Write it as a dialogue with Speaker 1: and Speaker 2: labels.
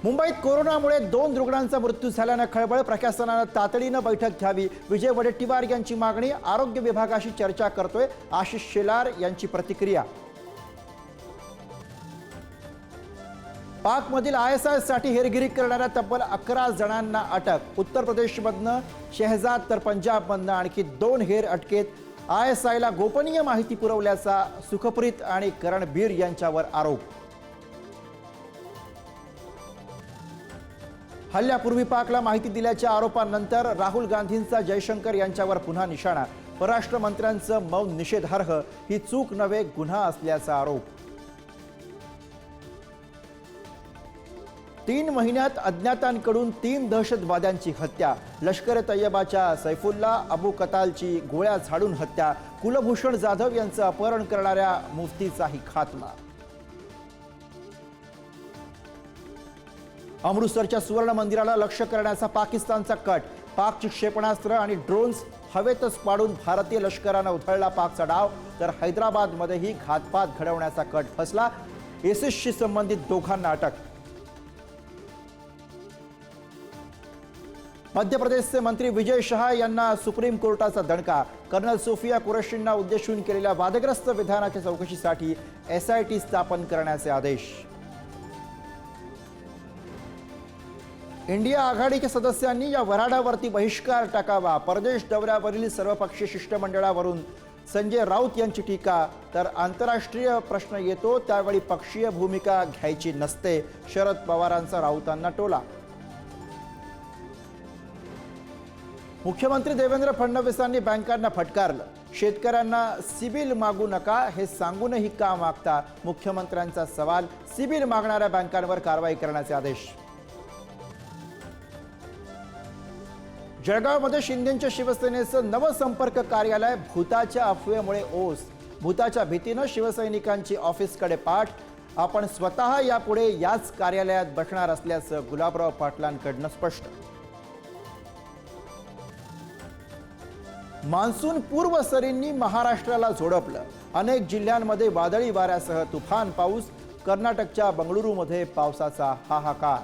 Speaker 1: मुंबईत कोरोनामुळे 2 रुग्णांचा मृत्यू झाल्याने खळबळ. प्रशासनाने तातडीने बैठक घ्यावी. विजय वडेट्टीवार यांची मागणी. आरोग्य विभागाशी चर्चा करतोय आशिष शेलार यांची प्रतिक्रिया. पाकमधील ISI साठी हेरगिरी करणाऱ्या तब्बल 11 जणांना अटक. उत्तर प्रदेशमधनं शहजाद तर पंजाबमधनं आणखी 2 हेर अटकेत. ISI ला गोपनीय माहिती पुरवल्याचा सुखप्रीत आणि करणबीर यांच्यावर आरोप. हल्ल्यापूर्वी पाकला माहिती दिल्याच्या आरोपांनंतर राहुल गांधींचा जयशंकर यांच्यावर पुन्हा निशाणा. परराष्ट्र मंत्र्यांचं मौन निषेधार्ह. ही चूक नव्हे गुन्हा असल्याचा आरोप. 3 महिन्यात अज्ञातांकडून 3 दहशतवाद्यांची हत्या. लष्कर तय्यबाच्या सैफुल्ला अबू कतालची गोळ्या झाडून हत्या. कुलभूषण जाधव यांचं अपहरण करणाऱ्या मुफ्तीचाही खात्मा. अमृतसरच्या सुवर्ण मंदिराला लक्ष्य करण्याचा पाकिस्तानचा कट. पाकची क्षेपणास्त्र आणि ड्रोन्स हवेतच पाडून भारतीय लष्करानं उधळला पाकचा डाव. तर हैदराबादमध्येही घातपात घडवण्याचा कट फसला. ISISशी संबंधित दोघांना अटक. मध्य प्रदेशचे मंत्री विजय शहा यांना सुप्रीम कोर्टाचा दणका. कर्नल सोफिया कुरेशींना उद्देशून केलेल्या वादग्रस्त विधानाच्या चौकशीसाठी SIT स्थापन करण्याचे आदेश. इंडिया आघाडीच्या सदस्यांनी या वऱ्हाडावरती बहिष्कार टाकावा. परदेश दौऱ्यावरील सर्वपक्षीय शिष्टमंडळावरून संजय राऊत यांची टीका. तर आंतरराष्ट्रीय प्रश्न येतो त्यावेळी पक्षीय भूमिका घ्यायची नसते. शरद पवारांचा राऊतांना टोला. मुख्यमंत्री देवेंद्र फडणवीसांनी बँकांना फटकारलं. शेतकऱ्यांना सिबिल मागू नका हे सांगूनही का मागता. मुख्यमंत्र्यांचा सवाल. सिबिल मागणाऱ्या बँकांवर कारवाई करण्याचे आदेश. जळगावमध्ये शिंदेंच्या शिवसेनेचं नवसंपर्क कार्यालय. भूताच्या अफवेमुळे ओस. भूताच्या भीतीनं शिवसैनिकांची ऑफिसकडे पाठ. आपण स्वतः यापुढे याच कार्यालयात बसणार असल्याचं गुलाबराव पाटलांकडनं स्पष्ट. मान्सून पूर्व सरींनी महाराष्ट्राला झोडपलं. अनेक जिल्ह्यांमध्ये वादळी वाऱ्यासह तुफान पाऊस. कर्नाटकच्या बंगळुरूमध्ये पावसाचा हाहाकार.